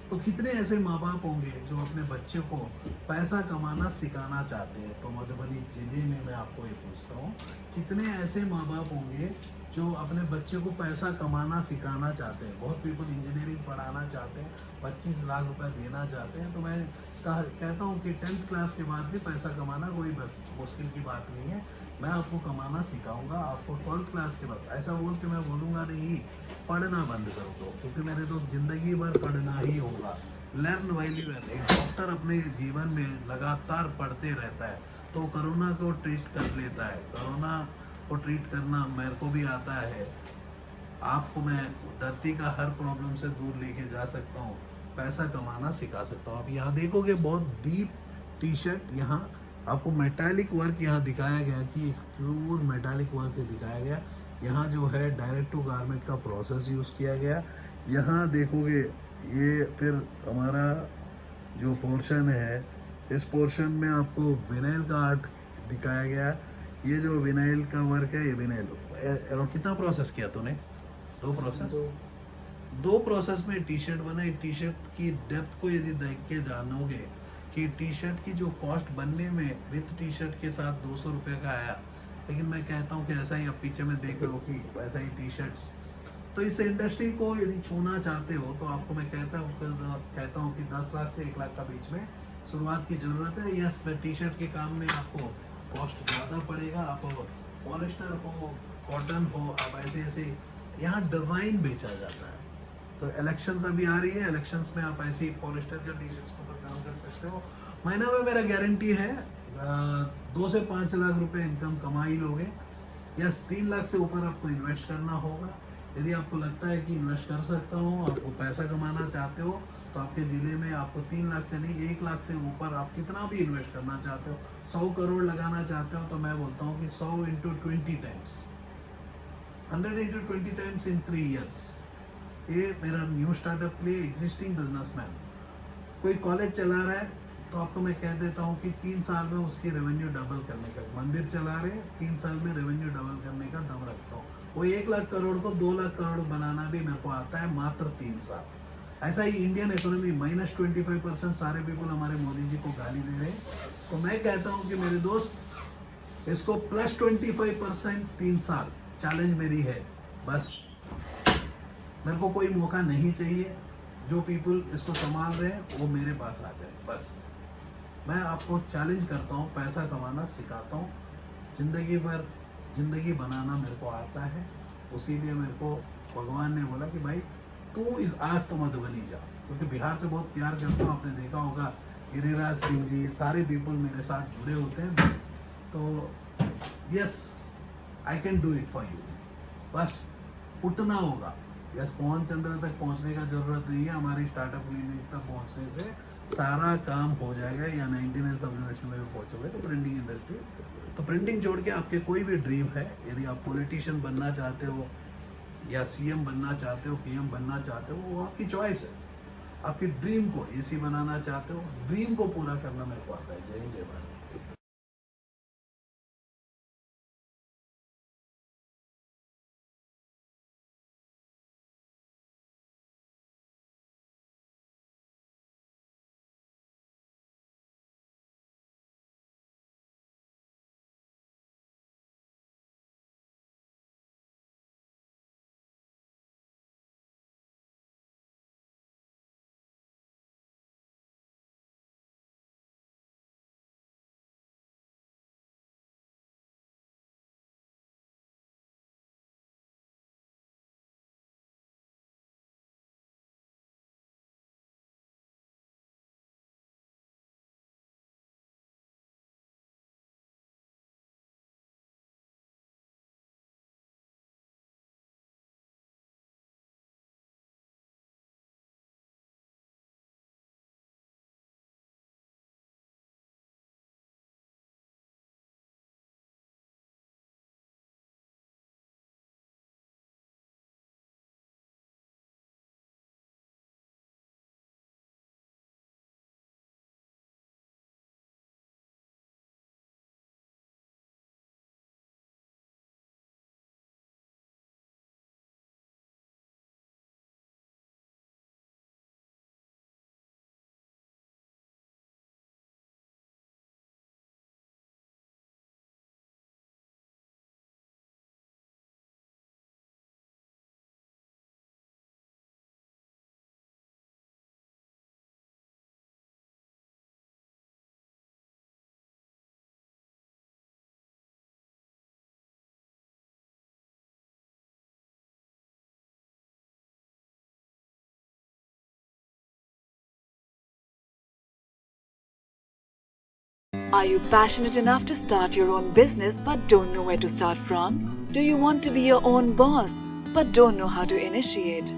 तो कितने ऐसे माँ बाप होंगे जो अपने बच्चे को पैसा कमाना सिखाना चाहते हैं। तो मधुबनी जिले में मैं आपको ये पूछता हूँ, कितने ऐसे माँ बाप होंगे जो अपने बच्चे को पैसा कमाना सिखाना चाहते हैं। बहुत पीपल इंजीनियरिंग पढ़ाना चाहते हैं, 25 लाख रुपए देना चाहते हैं। तो मैं कहता हूँ कि 10th क्लास के बाद भी पैसा कमाना कोई बस मुश्किल की बात नहीं है। मैं आपको कमाना सिखाऊंगा। आपको 12th क्लास के बाद ऐसा बोल के मैं बोलूँगा नहीं पढ़ना बंद कर दो, क्योंकि मेरे दोस्त जिंदगी भर पढ़ना ही होगा। Learn while you learn. एक डॉक्टर अपने जीवन में लगातार पढ़ते रहता है, तो कोरोना को ट्रीट कर लेता है। कोरोना को ट्रीट करना मेरे को भी आता है। आपको मैं धरती का हर प्रॉब्लम से दूर लेके जा सकता हूँ, पैसा कमाना सिखा सकता हूँ। आप यहाँ देखोगे बहुत डीप टी शर्ट, यहाँ आपको मेटालिक वर्क यहाँ दिखाया गया कि एक प्योर मेटालिक वर्क दिखाया गया। यहाँ जो है डायरेक्ट टू गारमेंट का प्रोसेस यूज़ किया गया। यहाँ देखोगे ये फिर हमारा जो पोर्शन है, इस पोर्शन में आपको विनाइल का आर्ट दिखाया गया। ये जो विनाइल का वर्क है, ये विनाइल कितना प्रोसेस किया तूने? दो प्रोसेस में टी शर्ट बना। एक टी शर्ट की डेप्थ को यदि देख के जानोगे कि टी शर्ट की जो कॉस्ट बनने में विथ टी शर्ट के साथ 200 रुपये का आया, लेकिन मैं कहता हूँ कि ऐसा ही अब पीछे में देख लो कि वैसा ही टी शर्ट्स। तो इस इंडस्ट्री को यदि छूना चाहते हो तो आपको मैं कहता हूँ कि 10 लाख से 1 लाख का बीच में शुरुआत की ज़रूरत है। यस, टी शर्ट के काम में आपको कॉस्ट ज़्यादा पड़ेगा। आप पॉलिस्टर हो, कॉटन हो, आप ऐसे यहाँ डिज़ाइन बेचा जाता है। तो इलेक्शंस अभी आ रही है, इलेक्शंस में आप ऐसे ही पॉलिस्टर का टी शर्ट्स के ऊपर काम कर सकते हो। महीना में मेरा गारंटी है 2 से 5 लाख रुपए इनकम कमा ही लोगे। यस 3 लाख से ऊपर आपको इन्वेस्ट करना होगा। यदि आपको लगता है कि इन्वेस्ट कर सकता हूँ, आपको पैसा कमाना चाहते हो, तो आपके ज़िले में आपको 3 लाख से नहीं 1 लाख से ऊपर आप कितना भी इन्वेस्ट करना चाहते हो, 100 करोड़ लगाना चाहते हो, तो मैं बोलता हूँ कि 100 into 20 times, 100 into 20 times in 3 years. ये मेरा न्यू स्टार्टअप के लिए एग्जिस्टिंग बिजनेसमैन कोई कॉलेज चला रहा है, तो आपको मैं कह देता हूँ कि 3 साल में उसकी रेवेन्यू डबल करने का, मंदिर चला रहे हैं 3 साल में रेवेन्यू डबल करने का दम रखता हूँ। वो 1 लाख करोड़ को 2 लाख करोड़ बनाना भी मेरे को आता है मात्र 3 साल। ऐसा ही इंडियन इकोनॉमी -25% सारे पीपल हमारे मोदी जी को गाली दे रहे हैं, तो मैं कहता हूँ कि मेरे दोस्त इसको +25% 3 साल चैलेंज मेरी है। बस मेरे को कोई मौका नहीं चाहिए, जो पीपल इसको संभाल रहे हैं वो मेरे पास आ जाए। बस मैं आपको चैलेंज करता हूँ, पैसा कमाना सिखाता हूँ, ज़िंदगी भर ज़िंदगी बनाना मेरे को आता है। उसीलिए मेरे को भगवान ने बोला कि भाई तू इस आज तो मत बनी जा, क्योंकि बिहार से बहुत प्यार करता हूँ। आपने देखा होगा गिरिराज सिंह जी, सारे पीपल मेरे साथ जुड़े होते हैं, तो yes I can do it for you. बस उठना होगा। यस पवन चंद्र तक पहुंचने का जरूरत नहीं है, हमारी स्टार्टअप क्लिनिक तक पहुंचने से सारा काम हो जाएगा। या 99 सब यूनिवर्सिटी में भी पहुंचोगे तो प्रिंटिंग इंडस्ट्री, तो प्रिंटिंग छोड़ के आपके कोई भी ड्रीम है, यदि आप पॉलिटिशियन बनना चाहते हो या सीएम बनना चाहते हो, पीएम बनना चाहते हो, वो आपकी चॉइस है। आपकी ड्रीम को एसी बनाना चाहते हो, ड्रीम को पूरा करना मेरे को आता है। जय हिंद, जय Bharat. Are you passionate enough to start your own business but don't know where to start from? Do you want to be your own boss but don't know how to initiate?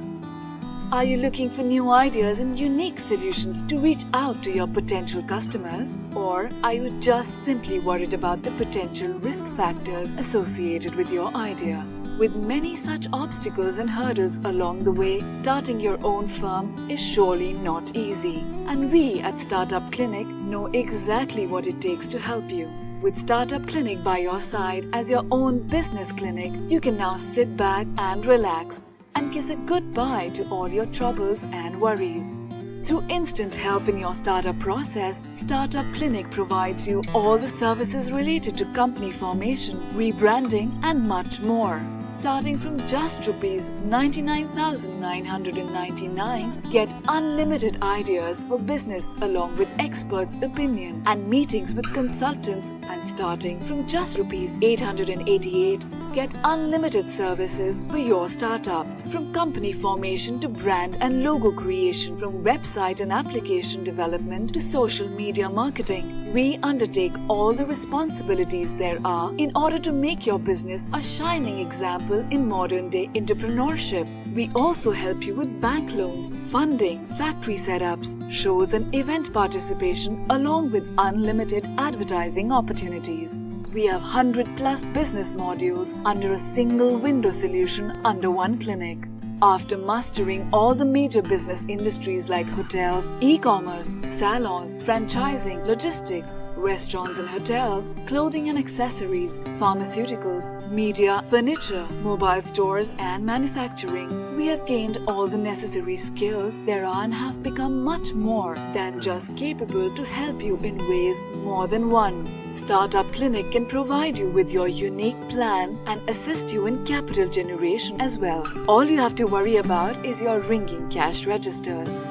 Are you looking for new ideas and unique solutions to reach out to your potential customers? Or are you just simply worried about the potential risk factors associated with your idea? With many such obstacles and hurdles along the way, starting your own firm is surely not easy. And we at Startup Clinic know exactly what it takes to help you. With Startup Clinic by your side as your own business clinic, you can now sit back and relax and kiss a goodbye to all your troubles and worries. Through instant help in your startup process, Startup Clinic provides you all the services related to company formation, rebranding and much more. Starting from just rupees 99,999, get unlimited ideas for business along with experts' opinion and meetings with consultants, and starting from just rupees 888, get unlimited services for your startup. From company formation to brand and logo creation, from website and application development to social media marketing, we undertake all the responsibilities there are in order to make your business a shining example in modern-day entrepreneurship. We also help you with bank loans, funding, factory setups, shows and event participation, along with unlimited advertising opportunities. We have 100+ business modules under a single window solution under one clinic. After mastering all the major business industries like hotels, e-commerce, salons, franchising, logistics, restaurants and hotels, clothing and accessories, pharmaceuticals, media, furniture, mobile stores and manufacturing, we have gained all the necessary skills there are and have become much more than just capable to help you in ways more than one. Startup Clinic can provide you with your unique plan and assist you in capital generation as well. All you have to worry about is your ringing cash registers.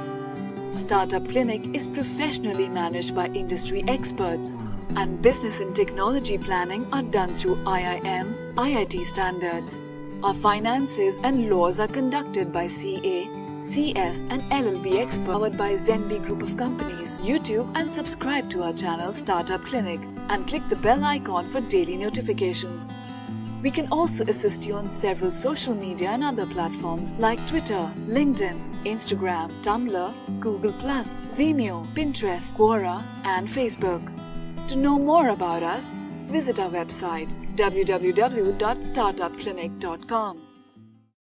Startup Clinic is professionally managed by industry experts, and business and technology planning are done through IIM, IIT standards. Our finances and laws are conducted by CA, CS and LLB experts, powered by Zenbi Group of Companies. YouTube and subscribe to our channel Startup Clinic and click the bell icon for daily notifications. We can also assist you on several social media and other platforms like Twitter, LinkedIn, Instagram, Tumblr, Google+, Vimeo, Pinterest, Quora and Facebook. To know more about us, visit our website www.startupclinic.com.